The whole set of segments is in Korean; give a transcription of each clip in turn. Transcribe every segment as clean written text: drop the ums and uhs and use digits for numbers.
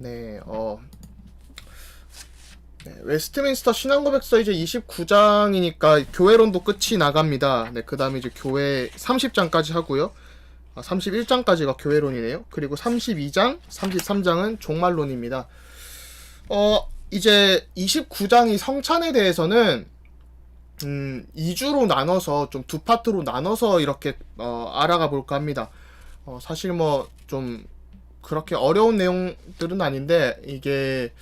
네, 네, 웨스트민스터 신앙고백서 이제 29장이니까 교회론도 끝이 나갑니다. 네, 그 다음에 이제 교회 30장까지 하고요. 31장까지가 교회론이네요. 그리고 32장, 33장은 종말론입니다. 이제 29장이 성찬에 대해서는 2주로 나눠서 좀 두 파트로 나눠서 이렇게 알아가 볼까 합니다. 사실 뭐 좀 그렇게 어려운 내용들은 아닌데 이게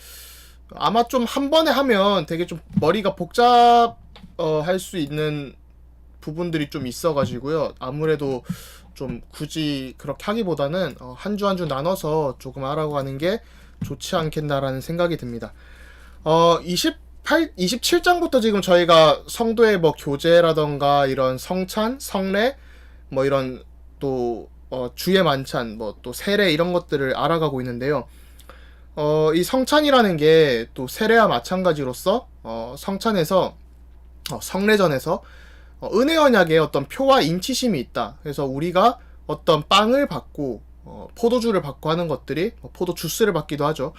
아마 좀 한 번에 하면 되게 좀 머리가 복잡할 수 있는 부분들이 좀 있어가지고요. 아무래도 좀 굳이 그렇게 하기보다는 한 주 한 주 나눠서 조금 알아가는 게 좋지 않겠나라는 생각이 듭니다. 27장부터 지금 저희가 성도의 뭐 교제라던가 이런 성찬, 성례, 뭐 이런 또 주의 만찬, 뭐 또 세례 이런 것들을 알아가고 있는데요. 이 성찬이라는 게 또 세례와 마찬가지로서 성찬에서 성례전에서 은혜 언약의 어떤 표와 인치심이 있다. 그래서 우리가 어떤 빵을 받고 포도주를 받고 하는 것들이 포도 주스를 받기도 하죠.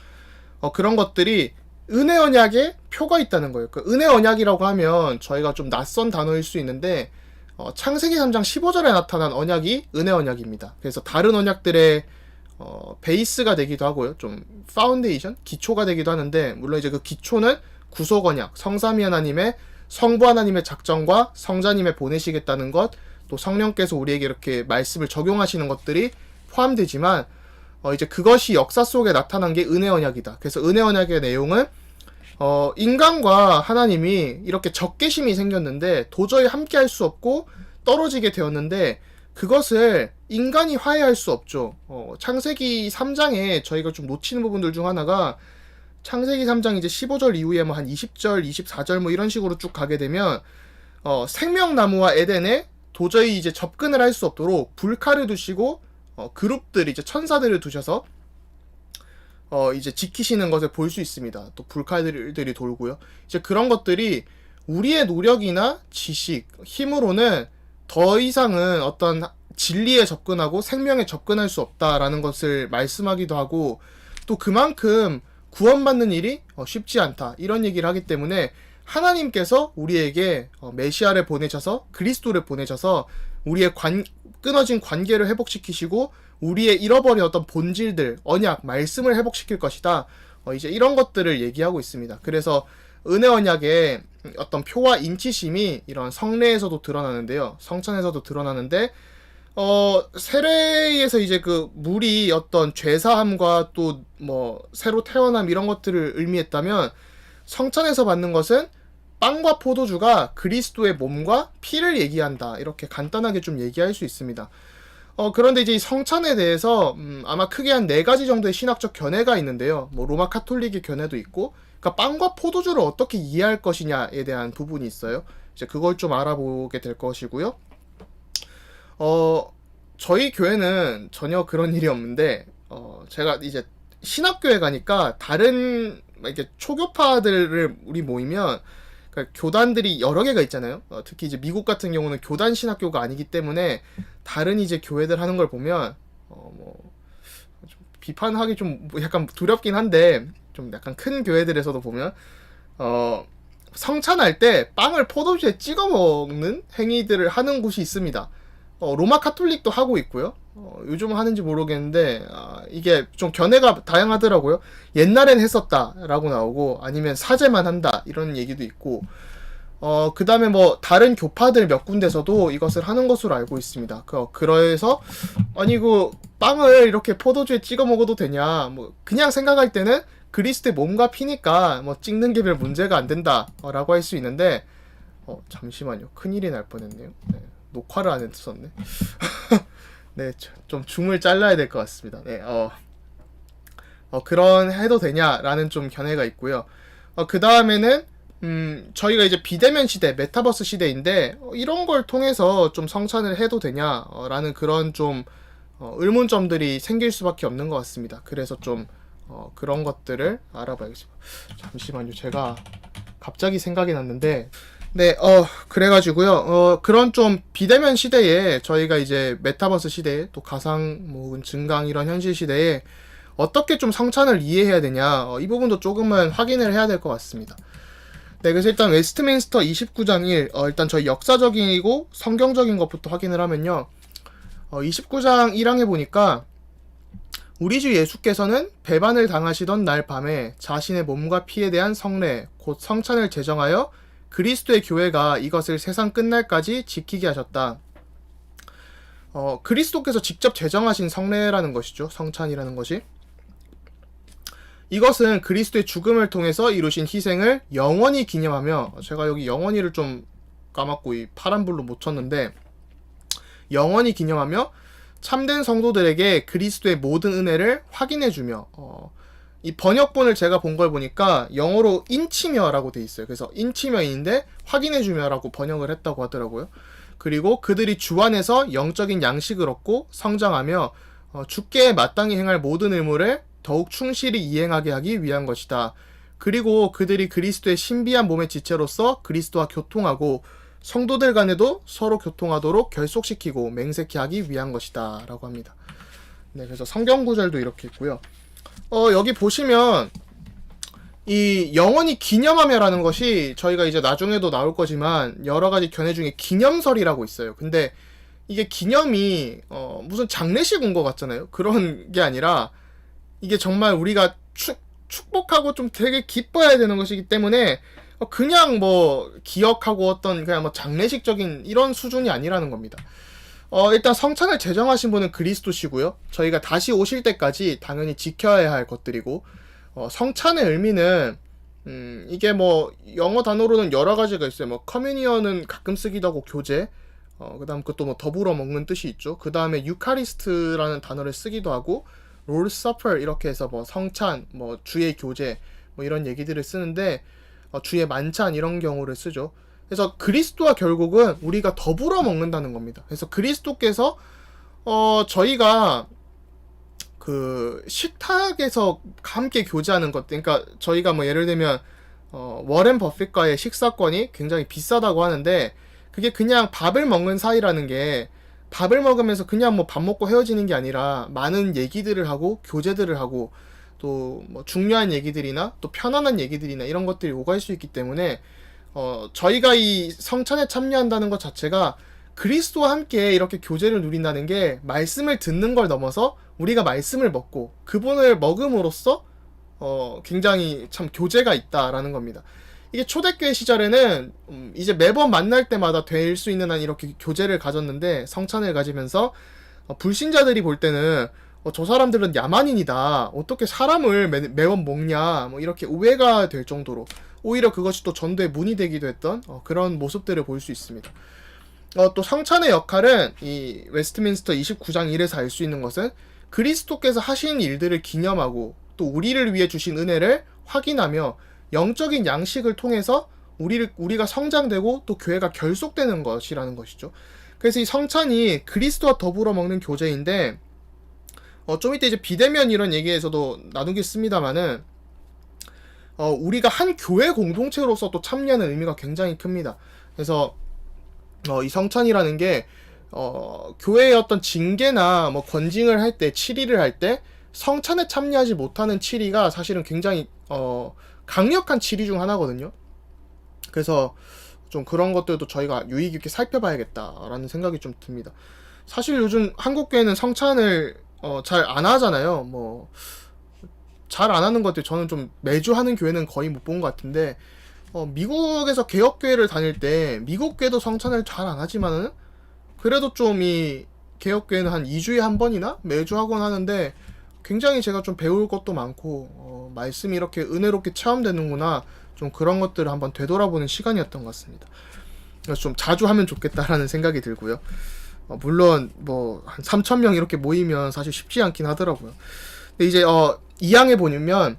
그런 것들이 은혜 언약의 표가 있다는 거예요. 그 은혜 언약이라고 하면 저희가 좀 낯선 단어일 수 있는데 창세기 3장 15절에 나타난 언약이 은혜 언약입니다. 그래서 다른 언약들의 베이스가 되기도 하고요. 좀 파운데이션, 기초가 되기도 하는데 물론 이제 그 기초는 구속 언약, 성삼위 하나님의 성부 하나님의 작정과 성자님의 보내시겠다는 것, 또 성령께서 우리에게 이렇게 말씀을 적용하시는 것들이 포함되지만 이제 그것이 역사 속에 나타난 게 은혜 언약이다. 그래서 은혜 언약의 내용은 인간과 하나님이 이렇게 적개심이 생겼는데 도저히 함께 할 수 없고 떨어지게 되었는데 그것을 인간이 화해할 수 없죠. 창세기 3장에 저희가 좀 놓치는 부분들 중 하나가 창세기 3장 이제 15절 이후에 뭐 한 20절, 24절 뭐 이런 식으로 쭉 가게 되면 생명나무와 에덴에 도저히 이제 접근을 할 수 없도록 불칼을 두시고 그룹들 이제 천사들을 두셔서 이제 지키시는 것을 볼 수 있습니다. 또 불칼들이 돌고요. 이제 그런 것들이 우리의 노력이나 지식, 힘으로는 더 이상은 어떤 진리에 접근하고 생명에 접근할 수 없다라는 것을 말씀하기도 하고 또 그만큼 구원받는 일이 쉽지 않다. 이런 얘기를 하기 때문에 하나님께서 우리에게 메시아를 보내셔서 그리스도를 보내셔서 우리의 끊어진 관계를 회복시키시고 우리의 잃어버린 어떤 본질들, 언약, 말씀을 회복시킬 것이다. 이제 이런 것들을 얘기하고 있습니다. 그래서 은혜 언약의 어떤 표와 인치심이 이런 성례에서도 드러나는데요. 성찬에서도 드러나는데 세례에서 이제 그 물이 어떤 죄사함과 또 뭐 새로 태어남 이런 것들을 의미했다면 성찬에서 받는 것은 빵과 포도주가 그리스도의 몸과 피를 얘기한다. 이렇게 간단하게 좀 얘기할 수 있습니다. 그런데 이제 이 성찬에 대해서 아마 크게 한 4가지 정도의 신학적 견해가 있는데요. 뭐 로마 카톨릭의 견해도 있고, 그러니까 빵과 포도주를 어떻게 이해할 것이냐에 대한 부분이 있어요. 이제 그걸 좀 알아보게 될 것이고요. 저희 교회는 전혀 그런 일이 없는데, 제가 이제 신학교에 가니까 다른 이렇게 초교파들을 우리 모이면 그러니까 교단들이 여러 개가 있잖아요. 특히 이제 미국 같은 경우는 교단 신학교가 아니기 때문에 다른 이제 교회들 하는 걸 보면 뭐 좀 비판하기 좀 약간 두렵긴 한데 좀 약간 큰 교회들에서도 보면 성찬할 때 빵을 포도주에 찍어 먹는 행위들을 하는 곳이 있습니다. 로마 카톨릭도 하고 있고요. 요즘은 하는지 모르겠는데 이게 좀 견해가 다양하더라고요. 옛날엔 했었다라고 나오고 아니면 사제만 한다 이런 얘기도 있고 그 다음에 뭐 다른 교파들 몇 군데서도 이것을 하는 것으로 알고 있습니다. 그래서 아니 그 빵을 이렇게 포도주에 찍어 먹어도 되냐 뭐 그냥 생각할 때는 그리스도의 몸과 피니까 뭐 찍는 게 별 문제가 안 된다라고 할 수 있는데 잠시만요. 큰일이 날 뻔했네요. 네. 녹화를 안 했었네. 네, 좀 줌을 잘라야 될 것 같습니다. 네, 그런 해도 되냐라는 좀 견해가 있고요. 그 다음에는 저희가 이제 비대면 시대, 메타버스 시대인데 이런 걸 통해서 좀 성찬을 해도 되냐라는 그런 좀 의문점들이 생길 수밖에 없는 것 같습니다. 그래서 좀 그런 것들을 알아봐야겠습니다. 잠시만요, 제가 갑자기 생각이 났는데. 네, 그래가지고요, 그런 좀 비대면 시대에 저희가 이제 메타버스 시대에 또 가상, 뭐, 증강 이런 현실 시대에 어떻게 좀 성찬을 이해해야 되냐, 이 부분도 조금은 확인을 해야 될 것 같습니다. 네, 그래서 일단 웨스트민스터 29장 1, 일단 저희 역사적이고 성경적인 것부터 확인을 하면요. 29장 1항에 보니까 우리 주 예수께서는 배반을 당하시던 날 밤에 자신의 몸과 피에 대한 성례, 곧 성찬을 제정하여 그리스도의 교회가 이것을 세상 끝날까지 지키게 하셨다. 그리스도께서 직접 제정하신 성례라는 것이죠. 성찬이라는 것이. 이것은 그리스도의 죽음을 통해서 이루신 희생을 영원히 기념하며, 제가 여기 영원히를 좀 까맣고 이 파란불로 못 쳤는데, 영원히 기념하며 참된 성도들에게 그리스도의 모든 은혜를 확인해주며, 이 번역본을 제가 본 걸 보니까 영어로 인치며라고 돼 있어요. 그래서 인치며인데 확인해주며라고 번역을 했다고 하더라고요. 그리고 그들이 주 안에서 영적인 양식을 얻고 성장하며 주께 마땅히 행할 모든 의무를 더욱 충실히 이행하게 하기 위한 것이다. 그리고 그들이 그리스도의 신비한 몸의 지체로서 그리스도와 교통하고 성도들 간에도 서로 교통하도록 결속시키고 맹세케 하기 위한 것이다 라고 합니다. 네, 그래서 성경 구절도 이렇게 있고요. 여기 보시면 이 영원히 기념하며라는 것이 저희가 이제 나중에도 나올 거지만 여러 가지 견해 중에 기념설이라고 있어요. 근데 이게 기념이 무슨 장례식 온 것 같잖아요. 그런 게 아니라 이게 정말 우리가 축복하고 좀 되게 기뻐해야 되는 것이기 때문에 그냥 뭐 기억하고 어떤 그냥 뭐 장례식적인 이런 수준이 아니라는 겁니다. 일단 성찬을 제정하신 분은 그리스도시고요. 저희가 다시 오실 때까지 당연히 지켜야 할 것들이고, 성찬의 의미는 이게 뭐 영어 단어로는 여러 가지가 있어요. 뭐 커뮤니언은 가끔 쓰기도 하고 교제, 그다음 그것도 뭐 더불어 먹는 뜻이 있죠. 그다음에 유카리스트라는 단어를 쓰기도 하고 롤 서퍼 이렇게 해서 뭐 성찬, 뭐 주의 교제 뭐 이런 얘기들을 쓰는데, 주의 만찬 이런 경우를 쓰죠. 그래서 그리스도와 결국은 우리가 더불어 먹는다는 겁니다. 그래서 그리스도께서 저희가 그 식탁에서 함께 교제하는 것, 그러니까 저희가 뭐 예를 들면 워렌 버핏과의 식사권이 굉장히 비싸다고 하는데, 그게 그냥 밥을 먹는 사이라는 게 밥을 먹으면서 그냥 뭐 밥 먹고 헤어지는 게 아니라 많은 얘기들을 하고 교제들을 하고 또 뭐 중요한 얘기들이나 또 편안한 얘기들이나 이런 것들이 오갈 수 있기 때문에 저희가 이 성찬에 참여한다는 것 자체가 그리스도와 함께 이렇게 교제를 누린다는 게 말씀을 듣는 걸 넘어서 우리가 말씀을 먹고 그분을 먹음으로써 굉장히 참 교제가 있다라는 겁니다. 이게 초대교회 시절에는 이제 매번 만날 때마다 될 수 있는 한 이렇게 교제를 가졌는데, 성찬을 가지면서 불신자들이 볼 때는 저 사람들은 야만인이다, 어떻게 사람을 매번 먹냐, 뭐 이렇게 오해가 될 정도로 오히려 그것이 또 전도의 문이 되기도 했던 그런 모습들을 볼 수 있습니다. 또 성찬의 역할은 이 웨스트민스터 29장 1에서 알 수 있는 것은 그리스도께서 하신 일들을 기념하고 또 우리를 위해 주신 은혜를 확인하며 영적인 양식을 통해서 우리가 성장되고 또 교회가 결속되는 것이라는 것이죠. 그래서 이 성찬이 그리스도와 더불어 먹는 교제인데, 좀 이따 이제 비대면 이런 얘기에서도 나누겠습니다만은, 우리가 한 교회 공동체로서 또 참여하는 의미가 굉장히 큽니다. 그래서 이 성찬이라는 게 교회의 어떤 징계나 뭐 권징을 할 때, 치리를 할 때 성찬에 참여하지 못하는 치리가 사실은 굉장히 강력한 치리 중 하나거든요. 그래서 좀 그런 것들도 저희가 유의 깊게 살펴봐야겠다라는 생각이 좀 듭니다. 사실 요즘 한국 교회는 성찬을 잘 안 하잖아요. 뭐 잘 안 하는 것들 저는 좀 매주 하는 교회는 거의 못 본 것 같은데, 미국에서 개혁교회를 다닐 때 미국 교회도 성찬을 잘 안 하지만은 그래도 좀 이 개혁교회는 한 2주에 한 번이나 매주 하곤 하는데, 굉장히 제가 좀 배울 것도 많고 말씀이 이렇게 은혜롭게 체험되는구나, 좀 그런 것들을 한번 되돌아보는 시간이었던 것 같습니다. 그래서 좀 자주 하면 좋겠다라는 생각이 들고요. 물론 뭐 한 3,000명 이렇게 모이면 사실 쉽지 않긴 하더라고요. 근데 이제 2항에 보면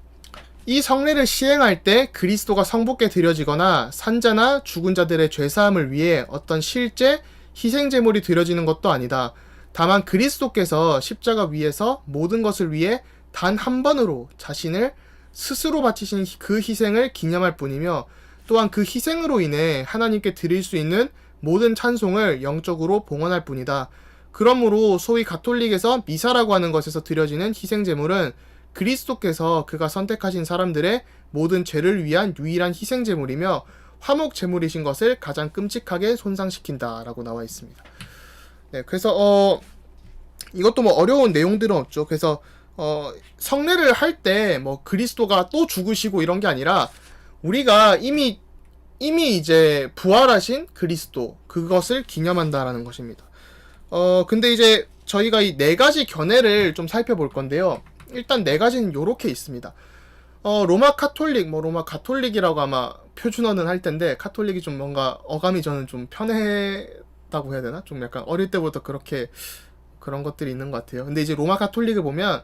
이 성례를 시행할 때 그리스도가 성부께 드려지거나 산자나 죽은 자들의 죄사함을 위해 어떤 실제 희생 제물이 드려지는 것도 아니다. 다만 그리스도께서 십자가 위에서 모든 것을 위해 단 한 번으로 자신을 스스로 바치신 그 희생을 기념할 뿐이며, 또한 그 희생으로 인해 하나님께 드릴 수 있는 모든 찬송을 영적으로 봉헌할 뿐이다. 그러므로 소위 가톨릭에서 미사라고 하는 것에서 드려지는 희생 제물은 그리스도께서 그가 선택하신 사람들의 모든 죄를 위한 유일한 희생 제물이며 화목 제물이신 것을 가장 끔찍하게 손상시킨다라고 나와 있습니다. 네, 그래서 이것도 뭐 어려운 내용들은 없죠. 그래서 성례를 할 때 뭐 그리스도가 또 죽으시고 이런 게 아니라 우리가 이미 이제 부활하신 그리스도 그것을 기념한다라는 것입니다. 근데 이제 저희가 이 네 가지 견해를 좀 살펴볼 건데요. 일단 네 가지는 요렇게 있습니다. 로마 카톨릭, 뭐 로마 가톨릭이라고 아마 표준어는 할 텐데, 카톨릭이 좀 뭔가 어감이 저는 좀 편했다고 해야 되나? 좀 약간 어릴 때부터 그런 것들이 있는 것 같아요. 근데 이제 로마 가톨릭을 보면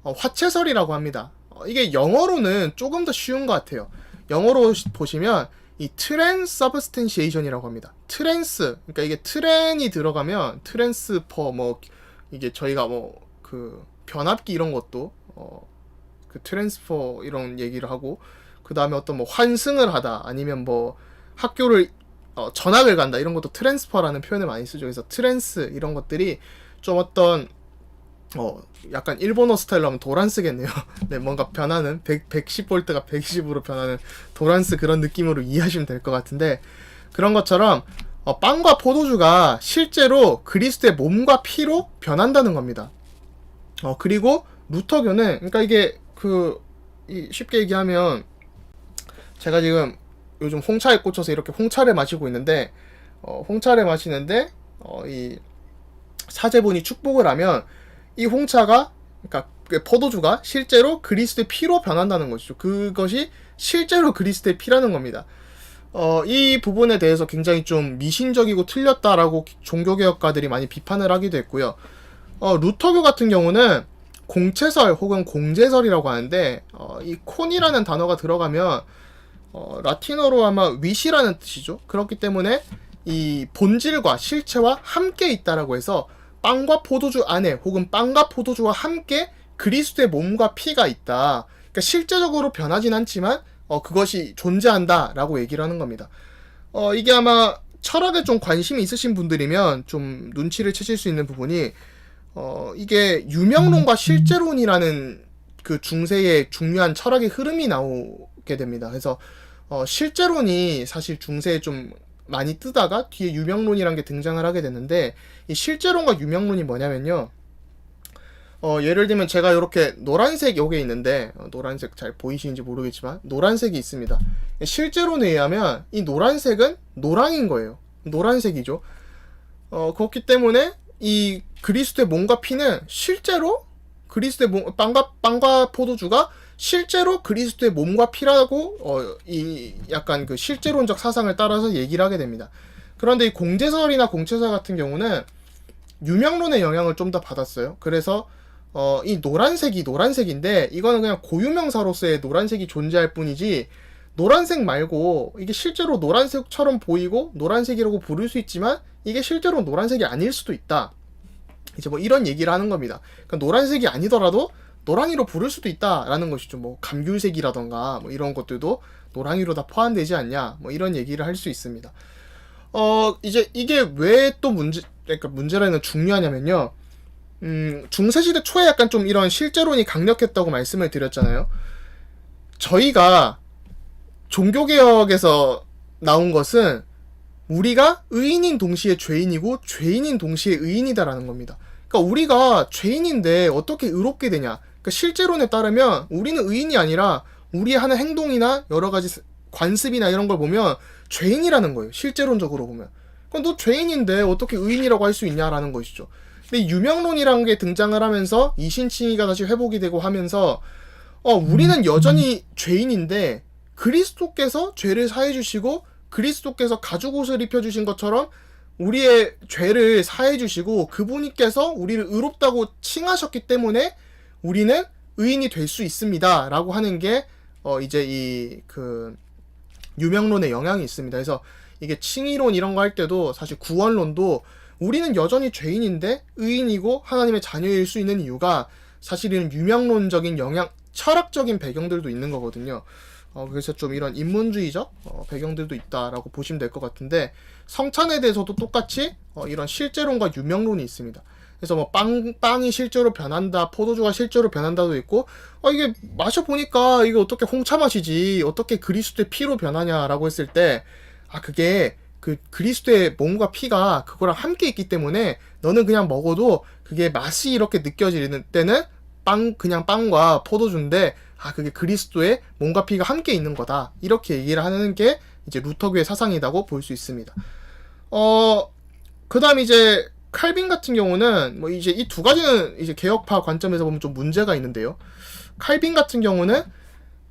화채설이라고 합니다. 이게 영어로는 조금 더 쉬운 것 같아요. 영어로 보시면 이 트랜스서브스텐시에이션이라고 합니다. 트랜스, 그러니까 이게 트랜이 들어가면 트랜스퍼, 뭐 이게 저희가 뭐 그 변압기 이런 것도 그 트랜스퍼 이런 얘기를 하고, 그 다음에 어떤 뭐 환승을 하다, 아니면 뭐 학교를 전학을 간다, 이런 것도 트랜스퍼라는 표현을 많이 쓰죠. 그래서 트랜스 이런 것들이 좀 어떤 약간 일본어 스타일로 하면 도란스겠네요. 네, 뭔가 변하는 110V가 120으로 변하는 도란스 그런 느낌으로 이해하시면 될 것 같은데, 그런 것처럼 빵과 포도주가 실제로 그리스도의 몸과 피로 변한다는 겁니다. 그리고 루터교는, 그러니까 이게 쉽게 얘기하면, 제가 지금 요즘 홍차에 꽂혀서 이렇게 홍차를 마시고 있는데, 홍차를 마시는데 이 사제분이 축복을 하면 이 홍차가, 그러니까 포도주가 실제로 그리스도의 피로 변한다는 것이죠. 그것이 실제로 그리스도의 피라는 겁니다. 이 부분에 대해서 굉장히 좀 미신적이고 틀렸다라고 종교개혁가들이 많이 비판을 하기도 했고요. 루터교 같은 경우는 공채설 혹은 공제설이라고 하는데, 이 콘이라는 단어가 들어가면 라틴어로 아마 위시라는 뜻이죠. 그렇기 때문에 이 본질과 실체와 함께 있다라고 해서 빵과 포도주 안에, 혹은 빵과 포도주와 함께 그리스도의 몸과 피가 있다. 그러니까 실제적으로 변하진 않지만 그것이 존재한다라고 얘기를 하는 겁니다. 이게 아마 철학에 좀 관심이 있으신 분들이면 좀 눈치를 채실 수 있는 부분이, 이게 유명론과 실제론이라는 그 중세의 중요한 철학의 흐름이 나오게 됩니다. 그래서 실제론이 사실 중세에 좀 많이 뜨다가 뒤에 유명론이란 게 등장을 하게 됐는데, 이 실제론과 유명론이 뭐냐면요, 예를 들면 제가 이렇게 노란색 여기에 있는데, 노란색 잘 보이시는지 모르겠지만 노란색이 있습니다. 실제론에 의하면 이 노란색은 노랑인 거예요. 노란색이죠. 그렇기 때문에 이 그리스도의 몸과 피는 실제로 그리스도의 빵과 포도주가 실제로 그리스도의 몸과 피라고 이 약간 그 실제론적 사상을 따라서 얘기를 하게 됩니다. 그런데 이 공제설이나 공채설 같은 경우는 유명론의 영향을 좀 더 받았어요. 그래서 이 노란색이 노란색인데, 이거는 그냥 고유명사로서의 노란색이 존재할 뿐이지, 노란색 말고 이게 실제로 노란색처럼 보이고 노란색이라고 부를 수 있지만 이게 실제로 노란색이 아닐 수도 있다. 이제 뭐 이런 얘기를 하는 겁니다. 그러니까 노란색이 아니더라도 노랑이로 부를 수도 있다라는 것이죠. 뭐 감귤색이라던가 뭐 이런 것들도 노랑이로 다 포함되지 않냐, 뭐 이런 얘기를 할 수 있습니다. 이제 이게 왜 또 그러니까 문제라는 중요하냐면요. 중세시대 초에 약간 좀 이런 실제론이 강력했다고 말씀을 드렸잖아요. 저희가 종교개혁에서 나온 것은 우리가 의인인 동시에 죄인이고 죄인인 동시에 의인이다라는 겁니다. 그러니까 우리가 죄인인데 어떻게 의롭게 되냐? 그러니까 실제론에 따르면 우리는 의인이 아니라 우리 하는 행동이나 여러 가지 관습이나 이런 걸 보면 죄인이라는 거예요. 실제론적으로 보면. 그럼 너 죄인인데 어떻게 의인이라고 할 수 있냐라는 것이죠. 근데 유명론이라는 게 등장을 하면서 이신칭의가 다시 회복이 되고 하면서 우리는 여전히 죄인인데 그리스도께서 죄를 사해 주시고 그리스도께서 가죽옷을 입혀주신 것처럼 우리의 죄를 사해 주시고 그분께서 우리를 의롭다고 칭하셨기 때문에 우리는 의인이 될 수 있습니다 라고 하는 게 이제 이 유명론의 영향이 있습니다. 그래서 이게 칭의론 이런 거 할 때도 사실 구원론도 우리는 여전히 죄인인데 의인이고 하나님의 자녀일 수 있는 이유가 사실은 유명론적인 영향, 철학적인 배경들도 있는 거거든요. 그래서 좀 이런 인문주의적 배경들도 있다라고 보시면 될 것 같은데, 성찬에 대해서도 똑같이 이런 실제론과 유명론이 있습니다. 그래서 뭐 빵이 실제로 변한다, 포도주가 실제로 변한다도 있고, 이게 마셔보니까 이게 어떻게 홍차 맛이지, 어떻게 그리스도의 피로 변하냐라고 했을 때, 그게 그 그리스도의 몸과 피가 그거랑 함께 있기 때문에 너는 그냥 먹어도 그게 맛이 이렇게 느껴지는 때는 그냥 빵과 포도주인데, 그게 그리스도의 몸과 피가 함께 있는 거다. 이렇게 얘기를 하는 게 이제 루터교의 사상이라고 볼 수 있습니다. 그 다음 이제 칼빈 같은 경우는 뭐 이제 이 두 가지는 이제 개혁파 관점에서 보면 좀 문제가 있는데요. 칼빈 같은 경우는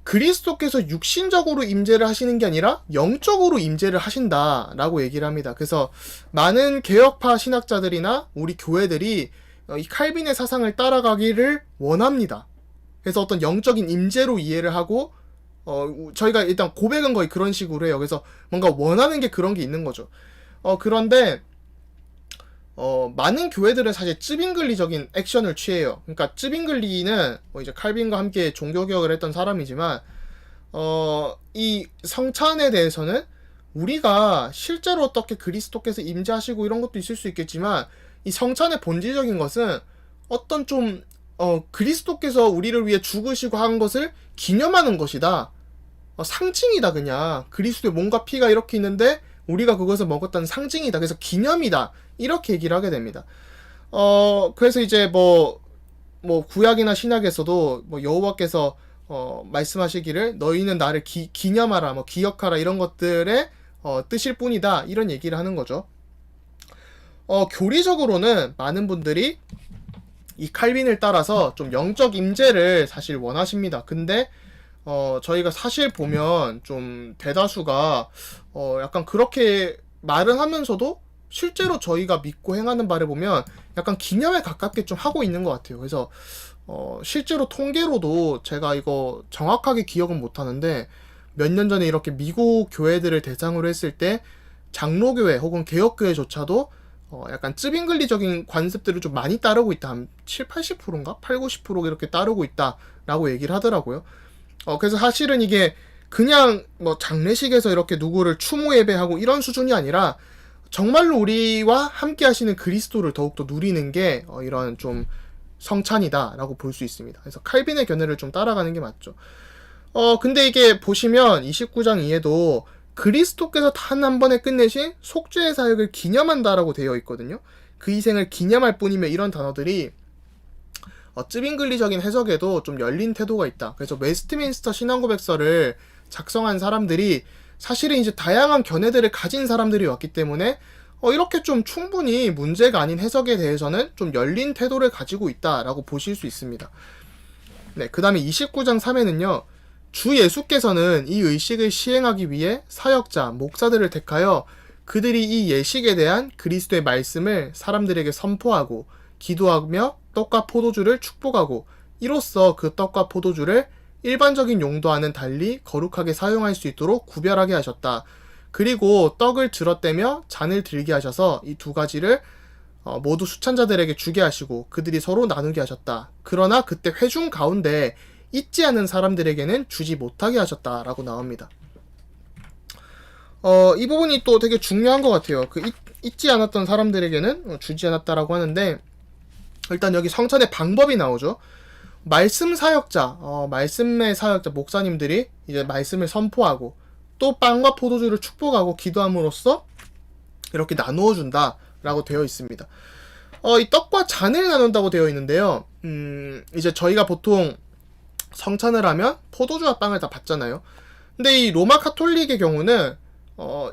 그리스도께서 육신적으로 임재를 하시는 게 아니라 영적으로 임재를 하신다라고 얘기를 합니다. 그래서 많은 개혁파 신학자들이나 우리 교회들이 이 칼빈의 사상을 따라가기를 원합니다. 그래서 어떤 영적인 임재로 이해를 하고 저희가 일단 고백은 거의 그런 식으로 해요. 그래서 뭔가 원하는 게 그런 게 있는 거죠. 그런데 많은 교회들은 사실 쯔빙글리적인 액션을 취해요. 그러니까 쯔빙글리는 이제 칼빈과 함께 종교개혁을 했던 사람이지만 이 성찬에 대해서는 우리가 실제로 어떻게 그리스도께서 임재하시고 이런 것도 있을 수 있겠지만 이 성찬의 본질적인 것은 어떤 좀 그리스도께서 우리를 위해 죽으시고 한 것을 기념하는 것이다. 상징이다. 그냥 그리스도의 몸과 피가 이렇게 있는데 우리가 그것을 먹었다는 상징이다. 그래서 기념이다. 이렇게 얘기를 하게 됩니다. 그래서 이제 뭐 구약이나 신약에서도 뭐 여호와께서 말씀하시기를 너희는 나를 기념하라, 뭐 기억하라 이런 것들의 뜻일 뿐이다. 이런 얘기를 하는 거죠. 교리적으로는 많은 분들이 이 칼빈을 따라서 좀 영적 임재를 사실 원하십니다. 근데 저희가 사실 보면 좀 대다수가 약간 그렇게 말은 하면서도 실제로 저희가 믿고 행하는 바를 보면 약간 기념에 가깝게 좀 하고 있는 것 같아요. 그래서 실제로 통계로도 제가 이거 정확하게 기억은 못하는데 몇 년 전에 이렇게 미국 교회들을 대상으로 했을 때 장로교회 혹은 개혁교회조차도 약간 쯔빙글리적인 관습들을 좀 많이 따르고 있다. 한 7, 80%인가? 8, 90% 이렇게 따르고 있다라고 얘기를 하더라고요. 그래서 사실은 이게 그냥 뭐 장례식에서 이렇게 누구를 추모 예배하고 이런 수준이 아니라 정말로 우리와 함께 하시는 그리스도를 더욱더 누리는 게 이런 좀 성찬이다라고 볼 수 있습니다. 그래서 칼빈의 견해를 좀 따라가는 게 맞죠. 근데 이게 보시면 29장 2에도 그리스도께서 단 한 번에 끝내신 속죄의 사역을 기념한다라고 되어 있거든요. 그 희생을 기념할 뿐이며 이런 단어들이 쯔빙글리적인 해석에도 좀 열린 태도가 있다. 그래서 웨스트민스터 신앙고백서를 작성한 사람들이 사실은 이제 다양한 견해들을 가진 사람들이 왔기 때문에 이렇게 좀 충분히 문제가 아닌 해석에 대해서는 좀 열린 태도를 가지고 있다라고 보실 수 있습니다. 네, 그 다음에 29장 3에는요. 주 예수께서는 이 의식을 시행하기 위해 사역자, 목사들을 택하여 그들이 이 예식에 대한 그리스도의 말씀을 사람들에게 선포하고 기도하며 떡과 포도주를 축복하고 이로써 그 떡과 포도주를 일반적인 용도와는 달리 거룩하게 사용할 수 있도록 구별하게 하셨다. 그리고 떡을 들었대며 잔을 들게 하셔서 이 두 가지를 모두 수찬자들에게 주게 하시고 그들이 서로 나누게 하셨다. 그러나 그때 회중 가운데 잊지 않은 사람들에게는 주지 못하게 하셨다라고 나옵니다. 이 부분이 또 되게 중요한 것 같아요. 잊지 않았던 사람들에게는 주지 않았다라고 하는데 일단 여기 성찬의 방법이 나오죠. 말씀 사역자, 말씀의 사역자 목사님들이 이제 말씀을 선포하고 또 빵과 포도주를 축복하고 기도함으로써 이렇게 나누어 준다라고 되어 있습니다. 이 떡과 잔을 나눈다고 되어 있는데요. 이제 저희가 보통 성찬을 하면 포도주와 빵을 다 받잖아요. 근데 이 로마 카톨릭의 경우는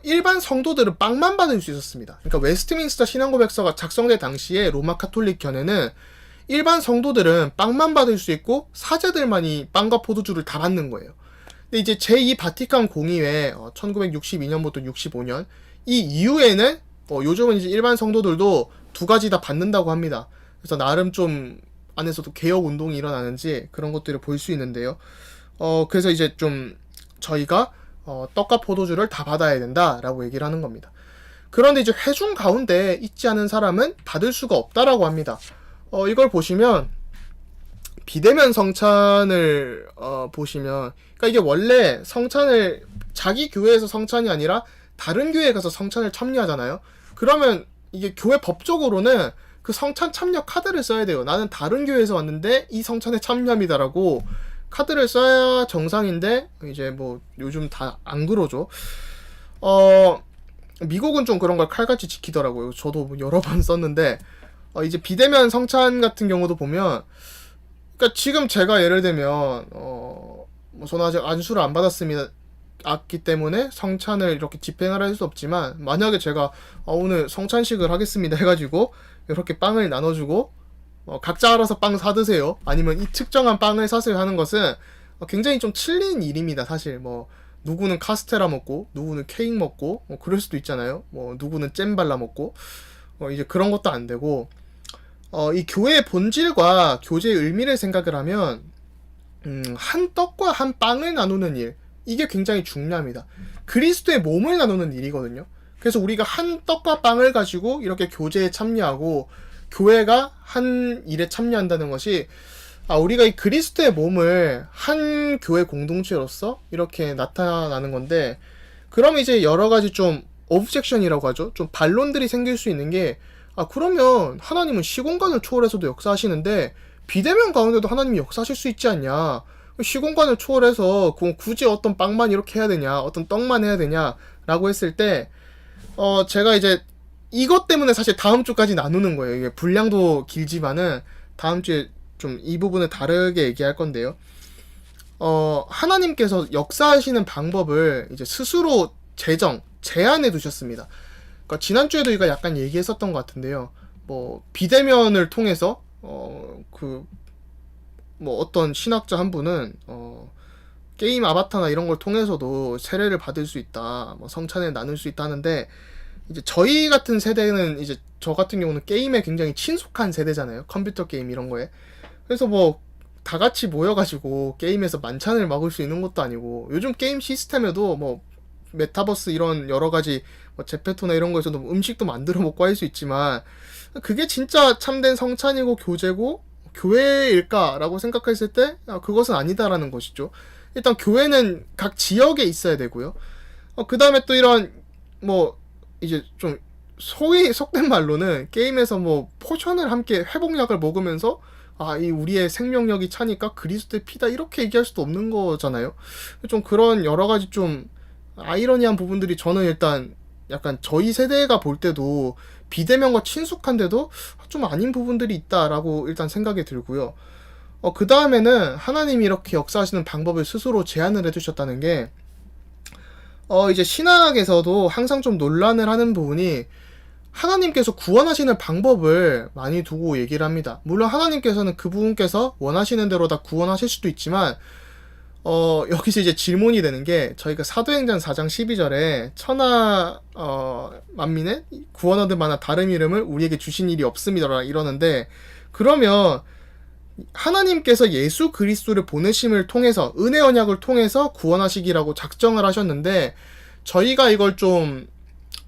일반 성도들은 빵만 받을 수 있었습니다. 그러니까 웨스트민스터 신앙고백서가 작성될 당시에 로마 카톨릭 견해는 일반 성도들은 빵만 받을 수 있고 사제들만이 빵과 포도주를 다 받는 거예요. 근데 이제 제2 바티칸 공의회 1962년부터 65년 이 이후에는 요즘은 이제 일반 성도들도 두 가지 다 받는다고 합니다. 그래서 나름 좀 안에서도 개혁 운동이 일어나는지 그런 것들을 볼 수 있는데요. 그래서 이제 좀 저희가 떡과 포도주를 다 받아야 된다라고 얘기를 하는 겁니다. 그런데 이제 회중 가운데 있지 않은 사람은 받을 수가 없다라고 합니다. 이걸 보시면 비대면 성찬을 보시면 그러니까 이게 원래 성찬을 자기 교회에서 성찬이 아니라 다른 교회에 가서 성찬을 참여하잖아요. 그러면 이게 교회 법적으로는 그 성찬 참여 카드를 써야 돼요. 나는 다른 교회에서 왔는데 이 성찬에 참여합니다라고 카드를 써야 정상인데 이제 뭐 요즘 다 안 그러죠. 미국은 좀 그런 걸 칼같이 지키더라고요. 저도 뭐 여러 번 썼는데 이제 비대면 성찬 같은 경우도 보면, 그러니까 지금 제가 예를 들면 뭐 저는 아직 안수를 안 받았습니다. 기 때문에 성찬을 이렇게 집행을 할 수 없지만, 만약에 제가 오늘 성찬식을 하겠습니다 해가지고 이렇게 빵을 나눠주고 각자 알아서 빵 사드세요, 아니면 이 특정한 빵을 사세요 하는 것은 굉장히 좀 틀린 일입니다. 사실 뭐 누구는 카스테라 먹고 누구는 케이크 먹고 그럴 수도 있잖아요. 뭐 누구는 잼 발라 먹고 이제 그런 것도 안 되고, 이 교회의 본질과 교제의 의미를 생각을 하면 한 떡과 한 빵을 나누는 일, 이게 굉장히 중요합니다. 그리스도의 몸을 나누는 일이거든요. 그래서 우리가 한 떡과 빵을 가지고 이렇게 교제에 참여하고 교회가 한 일에 참여한다는 것이, 우리가 이 그리스도의 몸을 한 교회 공동체로서 이렇게 나타나는 건데, 그러면 이제 여러 가지 좀 오브젝션이라고 하죠. 좀 반론들이 생길 수 있는 게, 그러면 하나님은 시공간을 초월해서도 역사하시는데 비대면 가운데도 하나님이 역사하실 수 있지 않냐? 시공간을 초월해서 굳이 어떤 빵만 이렇게 해야 되냐, 어떤 떡만 해야 되냐 라고 했을 때, 제가 이제 이것 때문에 사실 다음 주까지 나누는 거예요. 이게 분량도 길지만은 다음 주에 좀 이 부분을 다르게 얘기할 건데요. 하나님께서 역사하시는 방법을 이제 스스로 제안해 두셨습니다. 그러니까 지난주에도 이거 약간 얘기했었던 것 같은데요. 뭐 비대면을 통해서 뭐 어떤 신학자 한 분은 게임 아바타나 이런 걸 통해서도 세례를 받을 수 있다, 뭐 성찬을 나눌 수 있다 하는데, 이제 저희 같은 세대는, 이제 저 같은 경우는 게임에 굉장히 친숙한 세대잖아요. 컴퓨터 게임 이런 거에. 그래서 뭐 다 같이 모여가지고 게임에서 만찬을 먹을 수 있는 것도 아니고, 요즘 게임 시스템에도 뭐 메타버스 이런 여러 가지 뭐 제페토나 이런 거에서도 음식도 만들어 먹고 할 수 있지만, 그게 진짜 참된 성찬이고 교제고 교회일까라고 생각했을 때 그것은 아니다라는 것이죠. 일단 교회는 각 지역에 있어야 되고요. 그 다음에 또 이런 뭐 이제 좀 소위 속된 말로는 게임에서 뭐 포션을 함께 회복약을 먹으면서 이 우리의 생명력이 차니까 그리스도의 피다 이렇게 얘기할 수도 없는 거잖아요. 좀 그런 여러 가지 좀 아이러니한 부분들이, 저는 일단 약간 저희 세대가 볼 때도 비대면과 친숙한데도 좀 아닌 부분들이 있다라고 일단 생각이 들고요. 그 다음에는 하나님이 이렇게 역사하시는 방법을 스스로 제안을 해주셨다는 게, 이제 신학에서도 항상 좀 논란을 하는 부분이, 하나님께서 구원하시는 방법을 많이 두고 얘기를 합니다. 물론 하나님께서는 그분께서 원하시는 대로 다 구원하실 수도 있지만, 여기서 이제 질문이 되는 게, 저희가 사도행전 4장 12절에 천하 만민의 구원 얻을 만한 다른 이름을 우리에게 주신 일이 없습니다 이러는데, 그러면 하나님께서 예수 그리스도를 보내심을 통해서, 은혜 언약을 통해서 구원하시기라고 작정을 하셨는데, 저희가 이걸 좀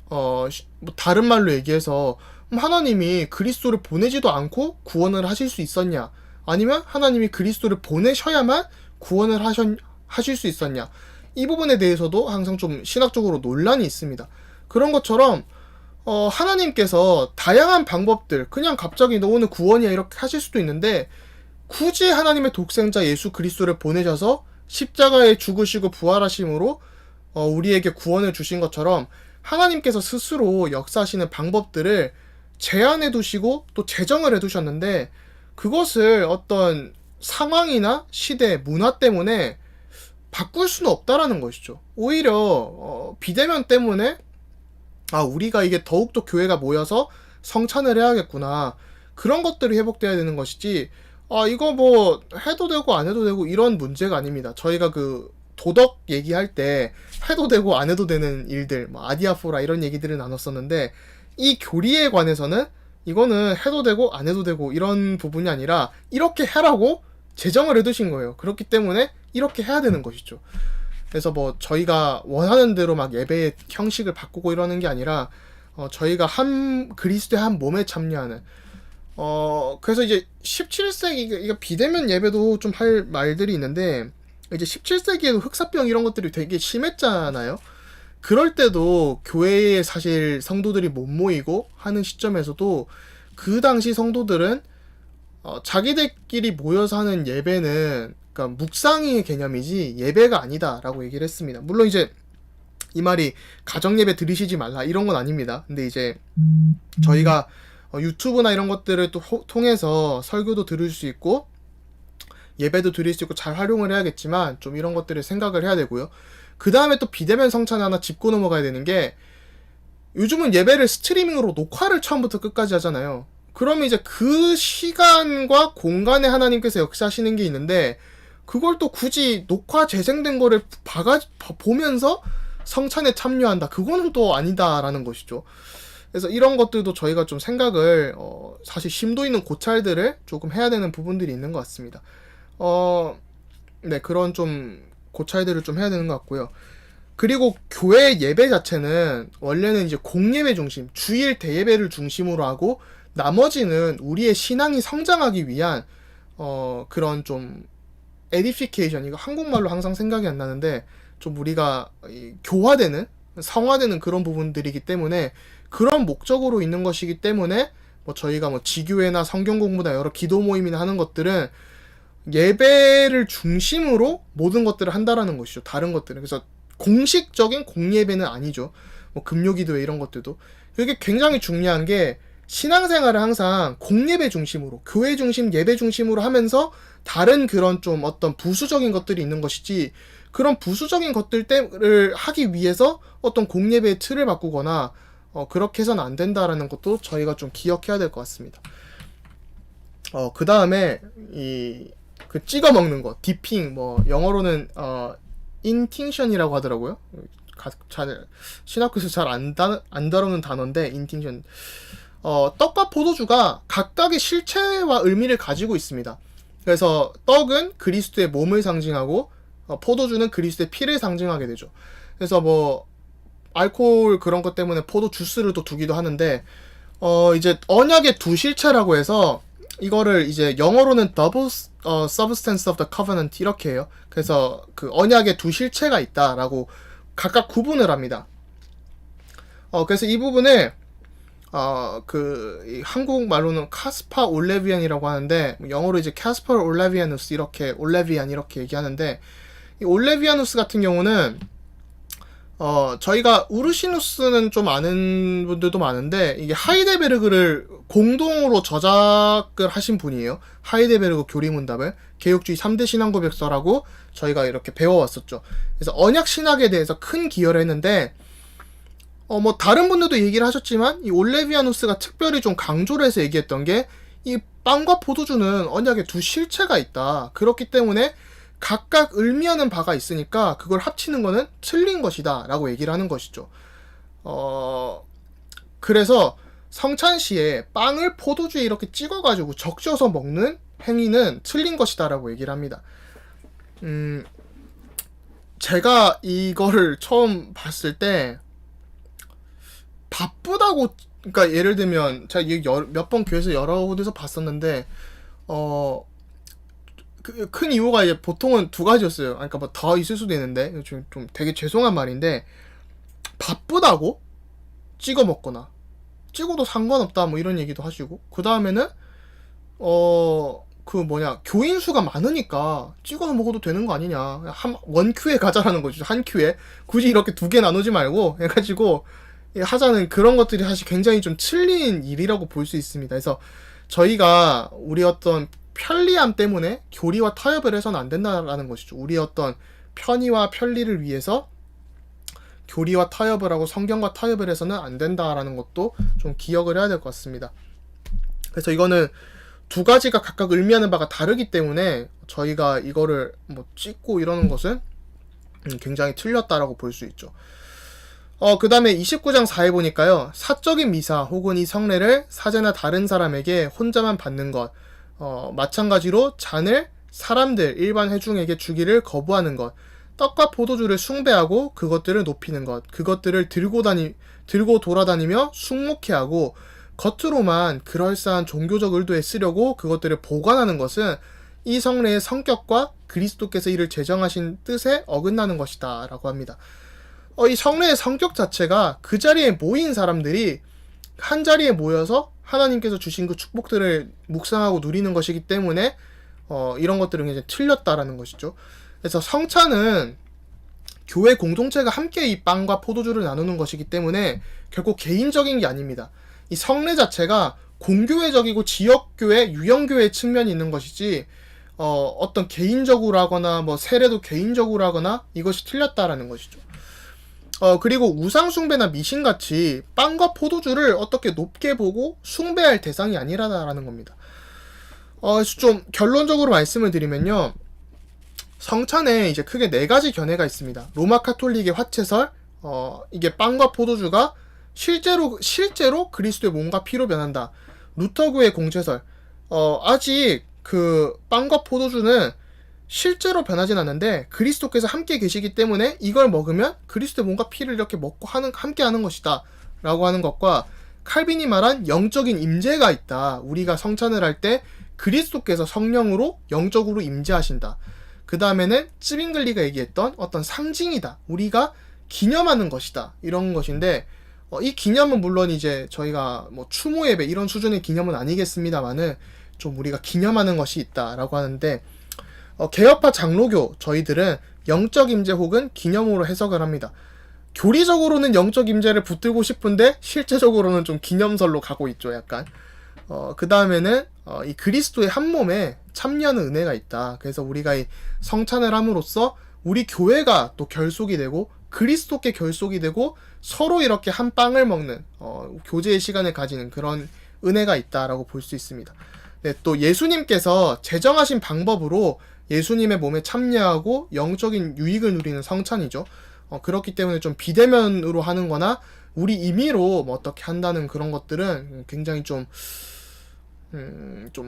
뭐 다른 말로 얘기해서, 하나님이 그리스도를 보내지도 않고 구원을 하실 수 있었냐, 아니면 하나님이 그리스도를 보내셔야만 구원을 하실 수 있었냐, 이 부분에 대해서도 항상 좀 신학적으로 논란이 있습니다. 그런 것처럼 하나님께서 다양한 방법들, 그냥 갑자기 너 오늘 구원이야 이렇게 하실 수도 있는데, 굳이 하나님의 독생자 예수 그리스도를 보내셔서 십자가에 죽으시고 부활하심으로 우리에게 구원을 주신 것처럼, 하나님께서 스스로 역사하시는 방법들을 제안해 두시고 또 제정을 해 두셨는데, 그것을 어떤 상황이나 시대, 문화 때문에 바꿀 수는 없다라는 것이죠. 오히려 비대면 때문에 우리가 이게 더욱더 교회가 모여서 성찬을 해야겠구나, 그런 것들이 회복돼야 되는 것이지, 이거 뭐 해도 되고 안 해도 되고 이런 문제가 아닙니다. 저희가 그 도덕 얘기할 때 해도 되고 안 해도 되는 일들, 뭐 아디아포라 이런 얘기들을 나눴었는데, 이 교리에 관해서는 이거는 해도 되고 안 해도 되고 이런 부분이 아니라 이렇게 해라고 제정을 해두신 거예요. 그렇기 때문에 이렇게 해야 되는 것이죠. 그래서 뭐 저희가 원하는 대로 막 예배의 형식을 바꾸고 이러는 게 아니라 저희가 그리스도의 한 몸에 참여하는, 그래서 이제 17세기 이거 비대면 예배도 좀 할 말들이 있는데, 이제 17세기에도 흑사병 이런 것들이 되게 심했잖아요. 그럴 때도 교회에 사실 성도들이 못 모이고 하는 시점에서도 그 당시 성도들은 자기들끼리 모여서 하는 예배는 그러니까 묵상의 개념이지 예배가 아니다라고 얘기를 했습니다. 물론 이제 이 말이 가정 예배 드리시지 말라 이런 건 아닙니다. 근데 이제 저희가 유튜브나 이런 것들을 또 통해서 설교도 들을 수 있고 예배도 드릴 수 있고 잘 활용을 해야겠지만 좀 이런 것들을 생각을 해야 되고요. 그 다음에 또 비대면 성찬 하나 짚고 넘어가야 되는 게 요즘은 예배를 스트리밍으로 녹화를 처음부터 끝까지 하잖아요. 그러면 이제 그 시간과 공간에 하나님께서 역사하시는 게 있는데 그걸 또 굳이 녹화 재생된 거를 보면서 성찬에 참여한다. 그거는 또 아니다라는 것이죠. 그래서 이런 것들도 저희가 좀 생각을 사실 심도 있는 고찰들을 조금 해야 되는 부분들이 있는 것 같습니다. 네, 그런 좀 고찰들을 좀 해야 되는 것 같고요. 그리고 교회 예배 자체는 원래는 이제 공예배 중심, 주일 대예배를 중심으로 하고 나머지는 우리의 신앙이 성장하기 위한 그런 좀 에디피케이션, 이거 한국말로 항상 생각이 안 나는데 좀 우리가 교화되는, 성화되는 그런 부분들이기 때문에 그런 목적으로 있는 것이기 때문에 뭐 저희가 뭐 지교회나 성경 공부나 여러 기도 모임이나 하는 것들은 예배를 중심으로 모든 것들을 한다라는 것이죠. 다른 것들은. 그래서 공식적인 공예배는 아니죠. 뭐 금요기도회 이런 것들도. 이게 굉장히 중요한 게 신앙생활을 항상 공예배 중심으로, 교회 중심, 예배 중심으로 하면서 다른 그런 좀 어떤 부수적인 것들이 있는 것이지 그런 부수적인 것들을 하기 위해서 어떤 공예배의 틀을 바꾸거나 그렇게 해서는 안 된다라는 것도 저희가 좀 기억해야 될 것 같습니다. 그 다음에 그 찍어 먹는 거, 디핑, 뭐 영어로는 인팅션이라고 하더라고요. 신학교에서 잘 안 다루는 단어인데 인팅션. 떡과 포도주가 각각의 실체와 의미를 가지고 있습니다. 그래서 떡은 그리스도의 몸을 상징하고 포도주는 그리스도의 피를 상징하게 되죠. 그래서 뭐 알코올 그런 것 때문에 포도 주스를 또 두기도 하는데 이제 언약의 두 실체라고 해서 이거를 이제 영어로는 double substance of the covenant 이렇게 해요. 그래서 그 언약의 두 실체가 있다라고 각각 구분을 합니다. 그래서 이 부분을 한국말로는 카스파 올레비안이라고 하는데 영어로 이제 카스파 올레비아누스 올레비안 이렇게 얘기하는데 이 올레비아누스 같은 경우는 저희가 우르시누스는 좀 아는 분들도 많은데 이게 하이데베르그를 공동으로 저작을 하신 분이에요. 하이데베르그 교리문답을 개혁주의 3대 신앙고백서라고 저희가 이렇게 배워왔었죠. 그래서 언약 신학에 대해서 큰 기여를 했는데 뭐 다른 분들도 얘기를 하셨지만 이 올레비아누스가 특별히 좀 강조를 해서 얘기했던 게 이 빵과 포도주는 언약의 두 실체가 있다. 그렇기 때문에 각각 의미하는 바가 있으니까 그걸 합치는 거는 틀린 것이다 라고 얘기를 하는 것이죠. 그래서 성찬시에 빵을 포도주에 이렇게 찍어가지고 적셔서 먹는 행위는 틀린 것이다 라고 얘기를 합니다. 제가 이거를 처음 봤을 때 바쁘다고, 그러니까 예를 들면 제가 몇 번 교회에서 여러 곳에서 봤었는데 큰 이유가 이제 보통은 두 가지였어요. 그러니까 뭐 더 있을 수도 있는데 좀 되게 죄송한 말인데 바쁘다고 찍어 먹거나 찍어도 상관없다 뭐 이런 얘기도 하시고 그 다음에는 교인 수가 많으니까 찍어서 먹어도 되는 거 아니냐, 원 큐에 가자라는 거죠. 한 큐에 굳이 이렇게 두 개 나누지 말고 해가지고 하자는 그런 것들이 사실 굉장히 좀 틀린 일이라고 볼 수 있습니다. 그래서 저희가 우리 어떤 편리함 때문에 교리와 타협을 해서는 안 된다라는 것이죠. 우리 어떤 편의와 편리를 위해서 교리와 타협을 하고 성경과 타협을 해서는 안 된다라는 것도 좀 기억을 해야 될 것 같습니다. 그래서 이거는 두 가지가 각각 의미하는 바가 다르기 때문에 저희가 이거를 뭐 찍고 이러는 것은 굉장히 틀렸다라고 볼 수 있죠. 그 다음에 29장 4에 보니까요, 사적인 미사 혹은 이 성례를 사제나 다른 사람에게 혼자만 받는 것, 마찬가지로 잔을 사람들, 일반 회중에게 주기를 거부하는 것, 떡과 포도주를 숭배하고 그것들을 높이는 것, 그것들을 들고 돌아다니며 숭목해하고 겉으로만 그럴싸한 종교적 의도에 쓰려고 그것들을 보관하는 것은 이 성례의 성격과 그리스도께서 이를 제정하신 뜻에 어긋나는 것이다 라고 합니다. 이 성례의 성격 자체가 그 자리에 모인 사람들이 한 자리에 모여서 하나님께서 주신 그 축복들을 묵상하고 누리는 것이기 때문에 이런 것들은 이제 틀렸다라는 것이죠. 그래서 성찬은 교회 공동체가 함께 이 빵과 포도주를 나누는 것이기 때문에 결국 개인적인 게 아닙니다. 이 성례 자체가 공교회적이고 지역교회, 유형교회 측면이 있는 것이지 어떤 개인적으로 하거나 뭐 세례도 개인적으로 하거나 이것이 틀렸다라는 것이죠. 그리고 우상숭배나 미신같이 빵과 포도주를 어떻게 높게 보고 숭배할 대상이 아니라는 겁니다. 좀 결론적으로 말씀을 드리면요. 성찬에 이제 크게 4가지 견해가 있습니다. 로마 카톨릭의 화채설, 이게 빵과 포도주가 실제로 그리스도의 몸과 피로 변한다. 루터교의 공채설, 아직 그 빵과 포도주는 실제로 변하진 않는데 그리스도께서 함께 계시기 때문에 이걸 먹으면 그리스도의 몸과 피를 이렇게 먹고 함께 하는 것이다 라고 하는 것과, 칼빈이 말한 영적인 임재가 있다. 우리가 성찬을 할 때 그리스도께서 성령으로 영적으로 임재하신다. 그 다음에는 츠빙글리가 얘기했던 어떤 상징이다. 우리가 기념하는 것이다. 이런 것인데, 이 기념은 물론 이제 저희가 뭐 추모 예배 이런 수준의 기념은 아니겠습니다만은 좀 우리가 기념하는 것이 있다라고 하는데, 개혁파 장로교 저희들은 영적 임재 혹은 기념으로 해석을 합니다. 교리적으로는 영적 임재를 붙들고 싶은데 실제적으로는 좀 기념설로 가고 있죠, 약간. 그 다음에는 이 그리스도의 한 몸에 참여하는 은혜가 있다. 그래서 우리가 이 성찬을 함으로써 우리 교회가 또 결속이 되고 그리스도께 결속이 되고 서로 이렇게 한 빵을 먹는 교제의 시간을 가지는 그런 은혜가 있다라고 볼 수 있습니다. 네, 또 예수님께서 제정하신 방법으로 예수님의 몸에 참여하고 영적인 유익을 누리는 성찬이죠. 그렇기 때문에 좀 비대면으로 하는 거나 우리 임의로 뭐 어떻게 한다는 그런 것들은 굉장히 좀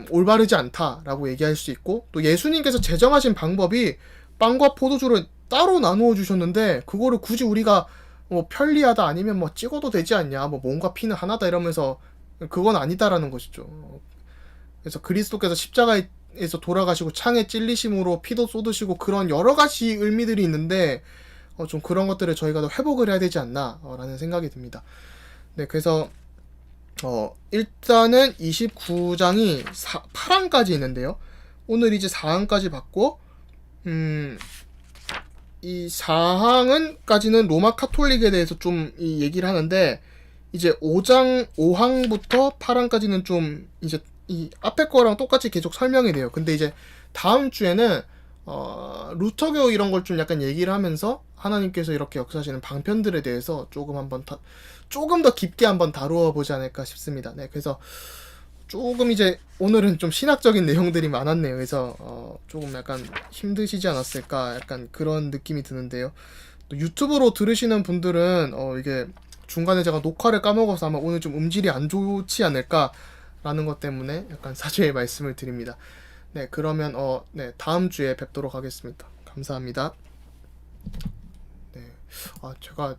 올바르지 않다라고 얘기할 수 있고, 또 예수님께서 제정하신 방법이 빵과 포도주를 따로 나누어 주셨는데 그거를 굳이 우리가 뭐 편리하다 아니면 뭐 찍어도 되지 않냐, 뭐 몸과 피는 하나다 이러면서, 그건 아니다라는 것이죠. 그래서 그리스도께서 십자가에서 돌아가시고 창에 찔리심으로 피도 쏟으시고 그런 여러 가지 의미들이 있는데 좀 그런 것들을 저희가 더 회복을 해야 되지 않나 라는 생각이 듭니다. 네, 그래서 일단은 29장이 8항까지 있는데요. 오늘 이제 4항까지 봤고, 이 4항은까지는 로마 카톨릭에 대해서 좀 이 얘기를 하는데, 이제 5항부터 8항까지는 좀 이제 이 앞에 거랑 똑같이 계속 설명이 돼요. 근데 이제 다음 주에는 루터교 이런 걸 좀 약간 얘기를 하면서 하나님께서 이렇게 역사하시는 방편들에 대해서 조금 더 깊게 한번 다루어 보지 않을까 싶습니다. 네, 그래서 조금 이제 오늘은 좀 신학적인 내용들이 많았네요. 그래서 조금 약간 힘드시지 않았을까 약간 그런 느낌이 드는데요. 또 유튜브로 들으시는 분들은 이게 중간에 제가 녹화를 까먹어서 아마 오늘 좀 음질이 안 좋지 않을까라는 것 때문에 약간 사죄의 말씀을 드립니다. 네, 그러면 네, 다음 주에 뵙도록 하겠습니다. 감사합니다. 네, 제가